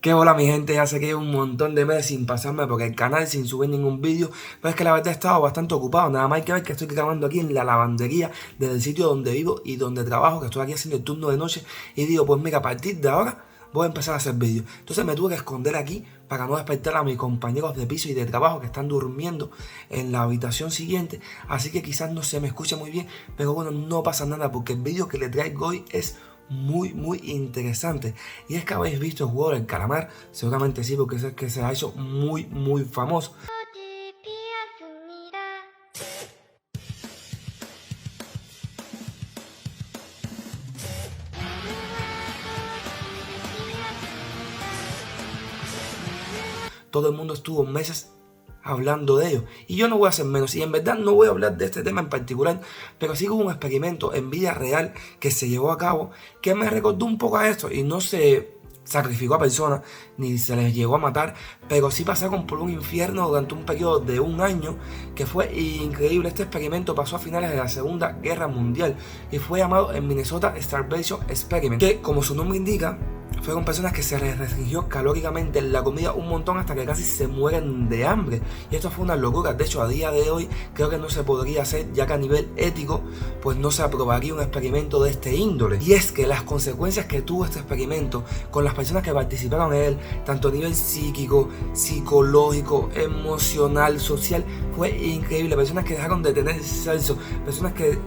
Qué hola mi gente, ya sé que llevo un montón de meses sin pasarme por el canal, sin subir ningún vídeo, pero es que la verdad he estado bastante ocupado. Nada más hay que ver que estoy grabando aquí en la lavandería del sitio donde vivo y donde trabajo, que estoy aquí haciendo el turno de noche, y digo, pues mira, a partir de ahora voy a empezar a hacer vídeos. Entonces me tuve que esconder aquí para no despertar a mis compañeros de piso y de trabajo que están durmiendo en la habitación siguiente, así que quizás no se me escuche muy bien, pero bueno, no pasa nada porque el vídeo que les traigo hoy es muy interesante. Y es que habéis visto el juego del calamar, seguramente sí, porque es que se ha hecho muy famoso. Todo el mundo estuvo meses hablando de ello, y yo no voy a hacer menos, y en verdad no voy a hablar de este tema en particular, pero sí hubo un experimento en vida real que se llevó a cabo que me recordó un poco a esto, y no se sacrificó a personas ni se les llegó a matar, pero sí pasaron por un infierno durante un periodo de un año que fue increíble. Este experimento pasó a finales de la Segunda Guerra Mundial y fue llamado el Minnesota Starvation Experiment, que como su nombre indica, fueron personas que se les restringió calóricamente la comida un montón hasta que casi se mueren de hambre. Y esto fue una locura. De hecho, a día de hoy creo que no se podría hacer, ya que a nivel ético pues no se aprobaría un experimento de este índole. Y es que las consecuencias que tuvo este experimento con las personas que participaron en él, tanto a nivel psíquico, psicológico, emocional, social, fue increíble. Personas que dejaron de tener sexo, personas que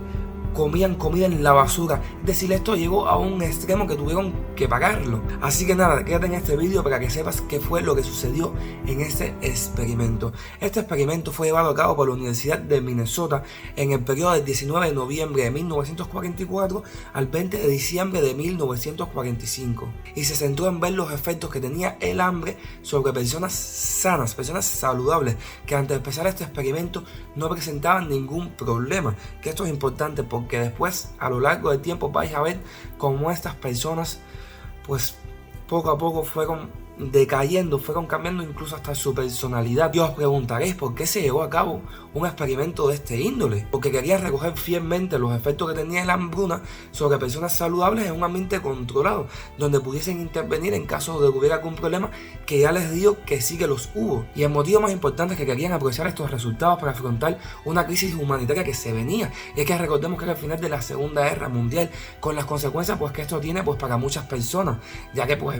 comían comida en la basura. Es decir, esto llegó a un extremo que tuvieron que pagarlo. Así que nada, quédate en este vídeo para que sepas qué fue lo que sucedió en este experimento. Este experimento fue llevado a cabo por la Universidad de Minnesota en el periodo del 19 de noviembre de 1944 al 20 de diciembre de 1945 y se centró en ver los efectos que tenía el hambre sobre personas sanas, personas saludables, que antes de empezar este experimento no presentaban ningún problema. Que esto es importante porque después, a lo largo del tiempo, vais a ver cómo estas personas pues poco a poco fueron decayendo, fueron cambiando incluso hasta su personalidad. Y os preguntaréis por qué se llevó a cabo un experimento de este índole. Porque quería recoger fielmente los efectos que tenía la hambruna sobre personas saludables en un ambiente controlado, donde pudiesen intervenir en caso de que hubiera algún problema, que ya les digo que sí que los hubo. Y el motivo más importante es que querían aprovechar estos resultados para afrontar una crisis humanitaria que se venía. Y es que recordemos que era el final de la Segunda Guerra Mundial, con las consecuencias pues que esto tiene pues para muchas personas, ya que pues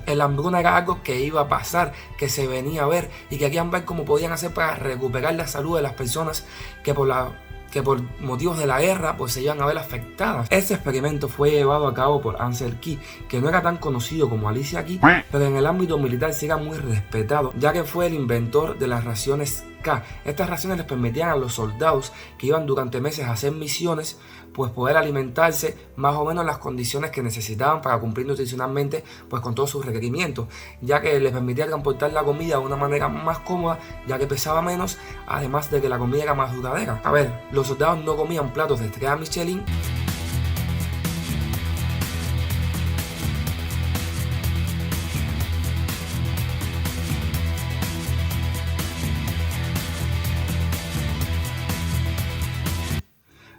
la hambruna era algo que iba a pasar, que se venía a ver, y querían ver cómo podían hacer para recuperar la salud de las personas que por motivos de la guerra pues se iban a ver afectadas. Este experimento fue llevado a cabo por Ansel Keys, que no era tan conocido como Alicia Keys, pero en el ámbito militar sí era muy respetado, ya que fue el inventor de las raciones K. Estas raciones les permitían a los soldados que iban durante meses a hacer misiones pues poder alimentarse más o menos en las condiciones que necesitaban para cumplir nutricionalmente pues con todos sus requerimientos, ya que les permitía transportar la comida de una manera más cómoda, ya que pesaba menos, además de que la comida era más duradera. A ver, los soldados no comían platos de estrella Michelin,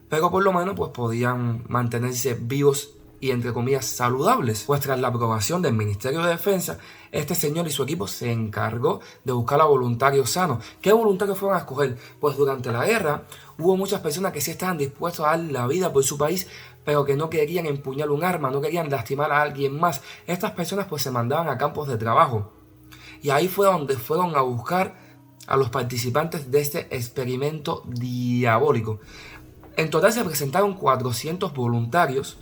pero por lo menos pues podían mantenerse vivos y entre comillas saludables. Pues tras la aprobación del Ministerio de Defensa, este señor y su equipo se encargó de buscar a voluntarios sanos. ¿Qué voluntarios fueron a escoger? Pues durante la guerra hubo muchas personas que sí estaban dispuestos a dar la vida por su país, pero que no querían empuñar un arma, no querían lastimar a alguien más. Estas personas pues se mandaban a campos de trabajo, y ahí fue donde fueron a buscar a los participantes de este experimento diabólico. En total se presentaron 400 voluntarios,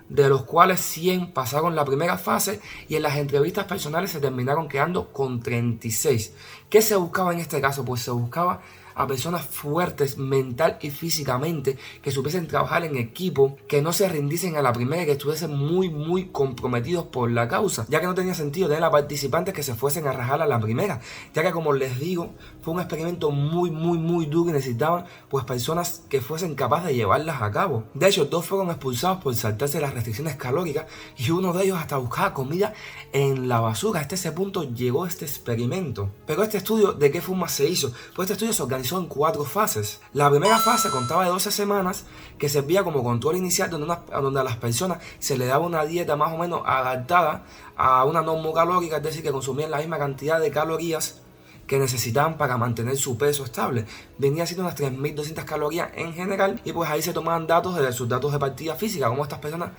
de los cuales 100 pasaron la primera fase, y en las entrevistas personales se terminaron quedando con 36. ¿Qué se buscaba en este caso? Pues se buscaba a personas fuertes mental y físicamente, que supiesen trabajar en equipo, que no se rindiesen a la primera y que estuviesen muy comprometidos por la causa, ya que no tenía sentido tener a participantes que se fuesen a rajar a la primera, ya que como les digo, fue un experimento muy duro y necesitaban pues personas que fuesen capaces de llevarlas a cabo. De hecho, 2 fueron expulsados por saltarse las restricciones calóricas y uno de ellos hasta buscaba comida en la basura. Hasta ese punto llegó este experimento. Pero este estudio, ¿de qué forma se hizo? Pues este estudio se organizó organizó en 4 fases. La primera fase contaba de 12 semanas que servía como control inicial donde a las personas se les daba una dieta más o menos adaptada a una normocalórica, es decir, que consumían la misma cantidad de calorías que necesitaban para mantener su peso estable. Venía siendo unas 3.200 calorías en general y pues ahí se tomaban datos de sus datos de partida física, cómo estas personas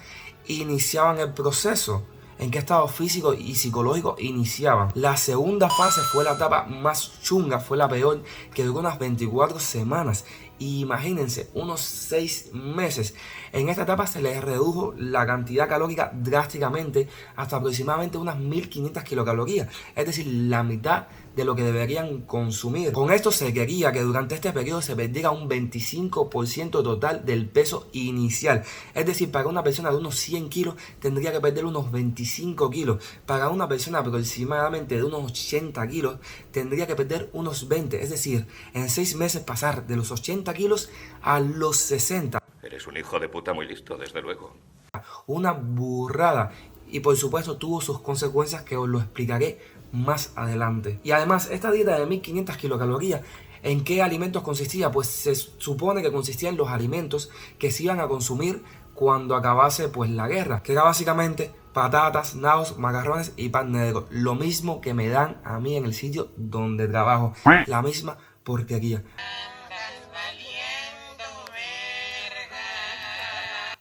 iniciaban el proceso, en qué estado físico y psicológico iniciaban. La segunda fase fue la etapa más chunga, fue la peor, que duró unas 24 semanas. Y imagínense, unos 6 meses. En esta etapa se les redujo la cantidad calórica drásticamente hasta aproximadamente unas 1.500 kilocalorías, es decir, la mitad de lo que deberían consumir. Con esto se quería que durante este periodo se perdiera un 25% total del peso inicial. Es decir, para una persona de unos 100 kilos tendría que perder unos 25 kilos. Para una persona aproximadamente de unos 80 kilos tendría que perder unos 20. Es decir, en 6 meses pasar de los 80 kilos a los 60. Eres un hijo de puta muy listo, desde luego. Una burrada. Y por supuesto tuvo sus consecuencias que os lo explicaré más adelante. Y además, esta dieta de 1.500 kilocalorías, ¿en qué alimentos consistía? Pues se supone que consistía en los alimentos que se iban a consumir cuando acabase pues la guerra, que era básicamente patatas, nabos, macarrones y pan negro. Lo mismo que me dan a mí en el sitio donde trabajo. La misma porquería.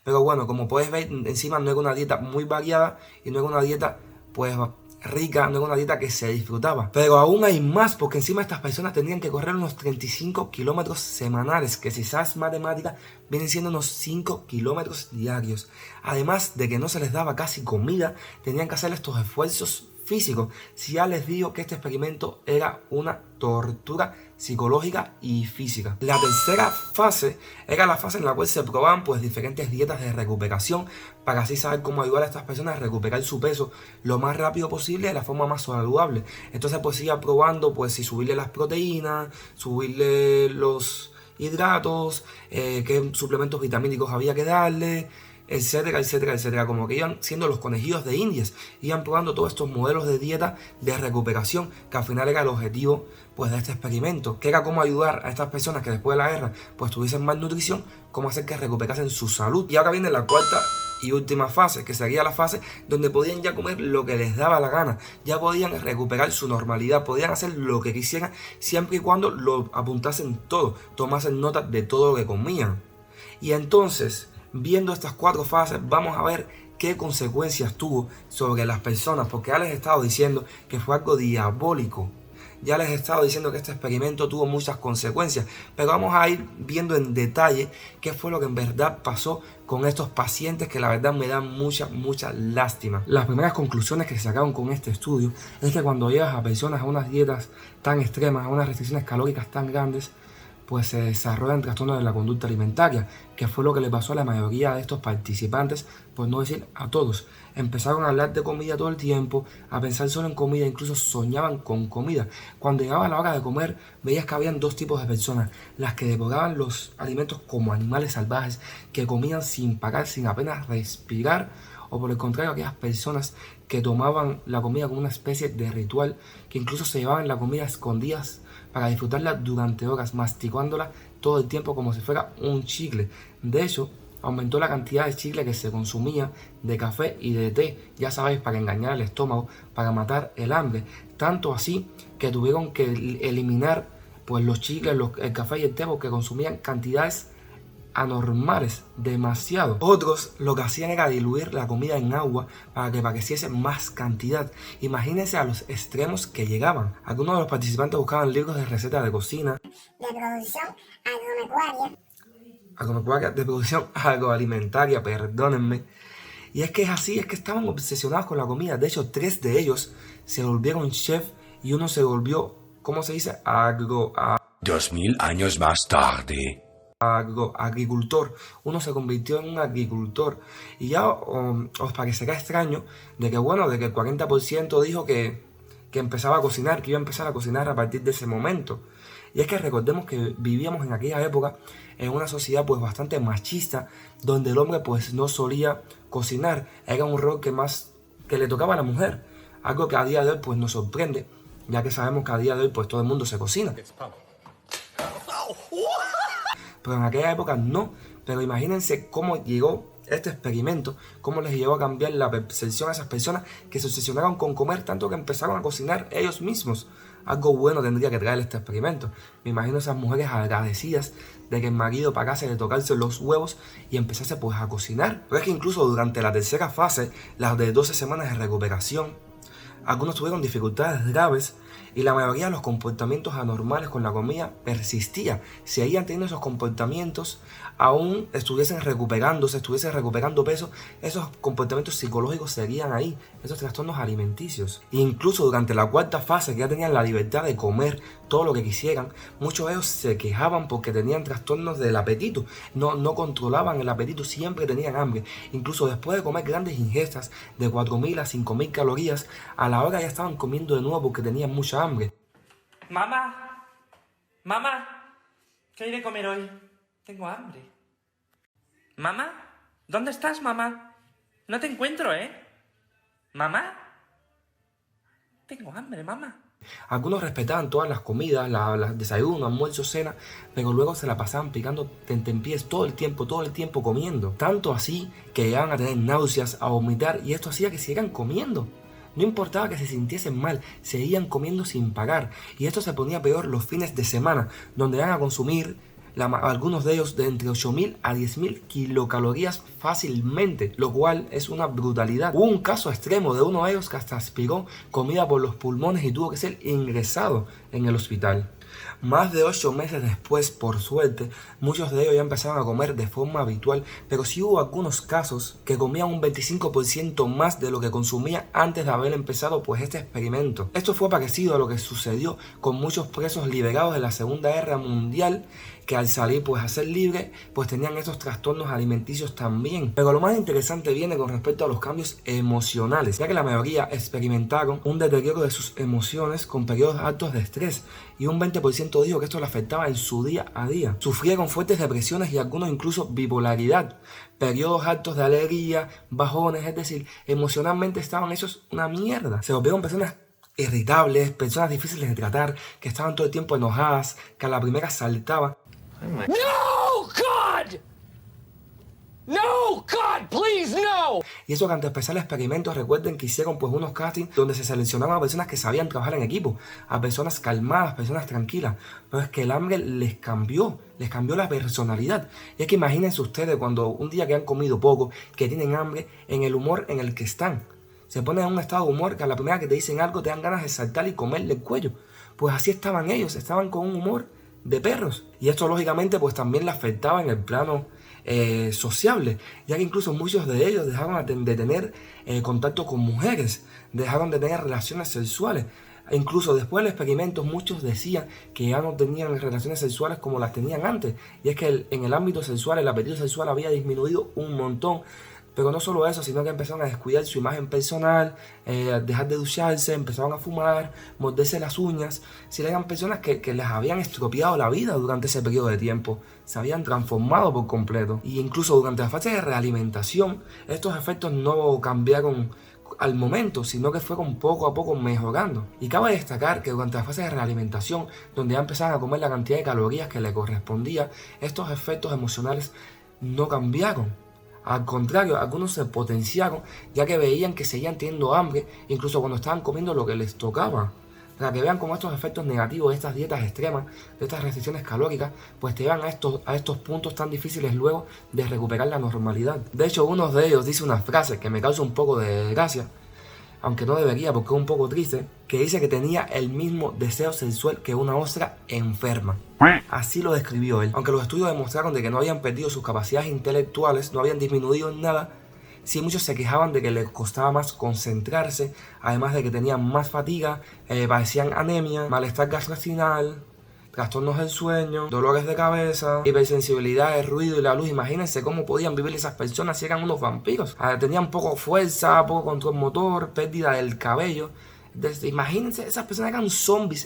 Pero bueno, como puedes ver, encima no era una dieta muy variada y no era una dieta pues rica, no era una dieta que se disfrutaba. Pero aún hay más, porque encima estas personas tenían que correr unos 35 kilómetros semanales, que si sabes matemática vienen siendo unos 5 kilómetros diarios. Además de que no se les daba casi comida, tenían que hacer estos esfuerzos físicos. Si ya les digo que este experimento era una tortura psicológica y física. La tercera fase era la fase en la cual se probaban pues diferentes dietas de recuperación para así saber cómo ayudar a estas personas a recuperar su peso lo más rápido posible de la forma más saludable. Entonces pues se iba probando pues si subirle las proteínas, subirle los hidratos, qué suplementos vitamínicos había que darle, etcétera, etcétera, etcétera. Como que iban siendo los conejillos de indias, iban probando todos estos modelos de dieta de recuperación, que al final era el objetivo pues de este experimento, que era cómo ayudar a estas personas que después de la guerra pues tuviesen malnutrición, cómo hacer que recuperasen su salud. Y ahora viene la cuarta y última fase, que sería la fase donde podían ya comer lo que les daba la gana, ya podían recuperar su normalidad, podían hacer lo que quisieran siempre y cuando lo apuntasen todo, tomasen nota de todo lo que comían. Y entonces, viendo estas 4 fases, vamos a ver qué consecuencias tuvo sobre las personas, porque ya les he estado diciendo que fue algo diabólico. Ya les he estado diciendo que este experimento tuvo muchas consecuencias, pero vamos a ir viendo en detalle qué fue lo que en verdad pasó con estos pacientes, que la verdad me dan mucha lástima. Las primeras conclusiones que se sacaron con este estudio es que cuando llevas a personas a unas dietas tan extremas, a unas restricciones calóricas tan grandes, pues se desarrollan trastornos de la conducta alimentaria, que fue lo que le pasó a la mayoría de estos participantes, por no decir a todos. Empezaron a hablar de comida todo el tiempo, a pensar solo en comida, incluso soñaban con comida. Cuando llegaba la hora de comer, veías que habían 2 tipos de personas: las que devoraban los alimentos como animales salvajes, que comían sin parar, sin apenas respirar, o por el contrario, aquellas personas que tomaban la comida como una especie de ritual, que incluso se llevaban la comida a escondidas para disfrutarla durante horas, masticándola todo el tiempo como si fuera un chicle. De hecho, aumentó la cantidad de chicle que se consumía, de café y de té, ya sabéis, para engañar el estómago, para matar el hambre. Tanto así que tuvieron que eliminar pues los chicles, el café y el té, porque consumían cantidades anormales, demasiado. Otros lo que hacían era diluir la comida en agua para que pareciese más cantidad. Imagínense a los extremos que llegaban. Algunos de los participantes buscaban libros de recetas de cocina, de producción agropecuaria, de producción agroalimentaria, perdónenme. Y es que es así, es que estaban obsesionados con la comida. De hecho, 3 de ellos se volvieron chef y uno se volvió, ¿cómo se dice? 2000 años más tarde. Agricultor. Uno se convirtió en un agricultor. Y ya os parecerá extraño de que, bueno, de que el 40% dijo que empezaba a cocinar, que iba a empezar a cocinar a partir de ese momento. Y es que recordemos que vivíamos en aquella época en una sociedad pues bastante machista, donde el hombre pues no solía cocinar, era un rol que le tocaba a la mujer, algo que a día de hoy pues nos sorprende, ya que sabemos que a día de hoy pues todo el mundo se cocina. pero en aquella época no. Pero imagínense cómo llegó este experimento, cómo les llevó a cambiar la percepción a esas personas que se obsesionaron con comer tanto que empezaron a cocinar ellos mismos. Algo bueno tendría que traer este experimento. Me imagino esas mujeres agradecidas de que el marido pagase de tocarse los huevos y empezase pues a cocinar. Pero es que incluso durante la tercera fase, las de 12 semanas de recuperación, algunos tuvieron dificultades graves y la mayoría de los comportamientos anormales con la comida persistía. Seguían teniendo esos comportamientos, aún estuviesen recuperando peso, esos comportamientos psicológicos seguían ahí, esos trastornos alimenticios. E incluso durante la cuarta fase, que ya tenían la libertad de comer todo lo que quisieran, muchos de ellos se quejaban porque tenían trastornos del apetito, no controlaban el apetito, siempre tenían hambre. Incluso después de comer grandes ingestas de 4.000 a 5.000 calorías, a la hora ya estaban comiendo de nuevo porque tenían mucha hambre. Mamá, mamá, ¿qué hay de comer hoy? Tengo hambre. Mamá, ¿dónde estás, mamá? No te encuentro, ¿eh? Mamá, tengo hambre, mamá. Algunos respetaban todas las comidas, desayuno, almuerzo, cena, pero luego se la pasaban picando tentempiés todo el tiempo comiendo. Tanto así que llegaban a tener náuseas, a vomitar, y esto hacía que siguieran comiendo. No importaba que se sintiesen mal, seguían comiendo sin parar. Y esto se ponía peor los fines de semana, donde iban a consumir algunos de ellos de entre 8.000 a 10.000 kilocalorías fácilmente, lo cual es una brutalidad. Hubo un caso extremo de uno de ellos que hasta aspiró comida por los pulmones y tuvo que ser ingresado en el hospital. Más de 8 meses después, por suerte, muchos de ellos ya empezaron a comer de forma habitual, pero sí hubo algunos casos que comían un 25% más de lo que consumían antes de haber empezado pues este experimento. Esto fue parecido a lo que sucedió con muchos presos liberados de la Segunda Guerra Mundial, que al salir pues a ser libres, pues tenían estos trastornos alimenticios también. Pero lo más interesante viene con respecto a los cambios emocionales, ya que la mayoría experimentaron un deterioro de sus emociones con periodos altos de estrés, y un 20% dijo que esto le afectaba en su día a día. Sufrieron fuertes depresiones y algunos incluso bipolaridad, periodos altos de alegría, bajones, es decir, emocionalmente estaban hechos una mierda. Se volvieron personas irritables, personas difíciles de tratar, que estaban todo el tiempo enojadas, que a la primera saltaban. No, God! No, God, please, no! Y eso que antes de empezar el experimento, recuerden que hicieron pues unos castings donde se seleccionaban a personas que sabían trabajar en equipo, a personas calmadas, personas tranquilas. Pero es que el hambre les cambió la personalidad. Y es que imagínense ustedes cuando un día que han comido poco, que tienen hambre, en el humor en el que están. Se ponen en un estado de humor que a la primera que te dicen algo te dan ganas de saltar y comerle el cuello. Pues así estaban ellos, estaban con un humor de perros. Y esto lógicamente pues también le afectaba en el plano sociable, ya que incluso muchos de ellos dejaron de tener contacto con mujeres, dejaron de tener relaciones sexuales. E incluso después del experimento muchos decían que ya no tenían relaciones sexuales como las tenían antes. Y es que en el ámbito sexual, el apetito sexual había disminuido un montón. Pero no solo eso, sino que empezaron a descuidar su imagen personal, a dejar de ducharse, empezaron a fumar, morderse las uñas. Si eran personas que les habían estropeado la vida durante ese periodo de tiempo, se habían transformado por completo. Y incluso durante la fase de realimentación, estos efectos no cambiaron al momento, sino que fueron poco a poco mejorando. Y cabe destacar que durante la fase de realimentación, donde ya empezaron a comer la cantidad de calorías que le correspondía, estos efectos emocionales no cambiaron. Al contrario, algunos se potenciaron ya que veían que seguían teniendo hambre, incluso cuando estaban comiendo lo que les tocaba. Para que vean cómo estos efectos negativos de estas dietas extremas, de estas restricciones calóricas, pues te llevan a estos puntos tan difíciles luego de recuperar la normalidad. De hecho, uno de ellos dice una frase que me causa un poco de gracia, aunque no debería porque es un poco triste, que dice que tenía el mismo deseo sexual que una ostra enferma. Así lo describió él. Aunque los estudios demostraron de que no habían perdido sus capacidades intelectuales, no habían disminuido en nada, sí muchos se quejaban de que les costaba más concentrarse, además de que tenían más fatiga, padecían anemia, malestar gastrointestinal, trastornos del sueño, dolores de cabeza, hipersensibilidad al ruido y la luz. Imagínense cómo podían vivir esas personas si eran unos vampiros. Tenían poco fuerza, poco control motor, pérdida del cabello. Imagínense, esas personas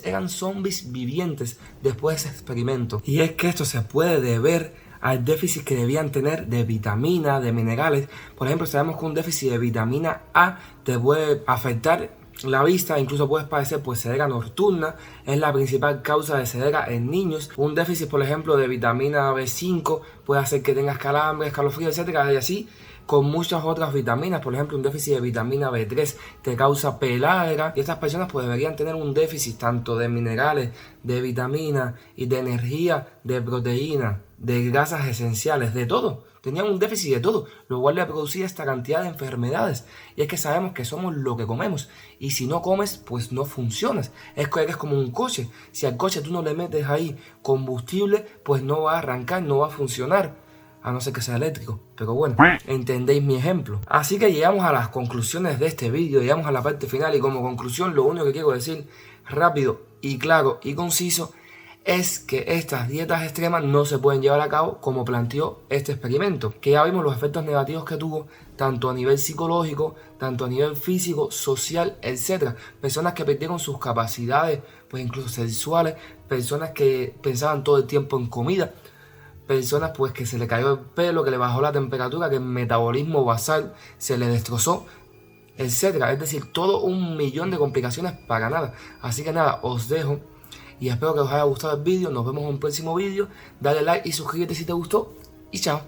eran zombies vivientes después de ese experimento. Y es que esto se puede deber al déficit que debían tener de vitamina, de minerales. Por ejemplo, sabemos que un déficit de vitamina A te puede afectar la vista, incluso puedes padecer pues ceguera nocturna, es la principal causa de ceguera en niños. Un déficit, por ejemplo, de vitamina B5 puede hacer que tengas calambres, escalofríos, etcétera, y así con muchas otras vitaminas. Por ejemplo, un déficit de vitamina B3 te causa peladera, y estas personas pues deberían tener un déficit tanto de minerales, de vitaminas y de energía, de proteína, de grasas esenciales, de todo. Tenían un déficit de todo, lo cual le producía esta cantidad de enfermedades. Y es que sabemos que somos lo que comemos, y si no comes, pues no funcionas. Es que eres como un coche. Si al coche tú no le metes ahí combustible, pues no va a arrancar, no va a funcionar, a no ser que sea eléctrico. Pero bueno, entendéis mi ejemplo. Así que llegamos a las conclusiones de este vídeo, llegamos a la parte final, y como conclusión lo único que quiero decir rápido y claro y conciso es que estas dietas extremas no se pueden llevar a cabo como planteó este experimento, que ya vimos los efectos negativos que tuvo, tanto a nivel psicológico, tanto a nivel físico, social, etc. Personas que perdieron sus capacidades, pues incluso sexuales, personas que pensaban todo el tiempo en comida, personas pues que se le cayó el pelo, que le bajó la temperatura, que el metabolismo basal se le destrozó, etcétera. Es decir, todo un millón de complicaciones para nada. Así que nada, os dejo y espero que os haya gustado el vídeo. Nos vemos en un próximo vídeo. Dale like y suscríbete si te gustó, y chao.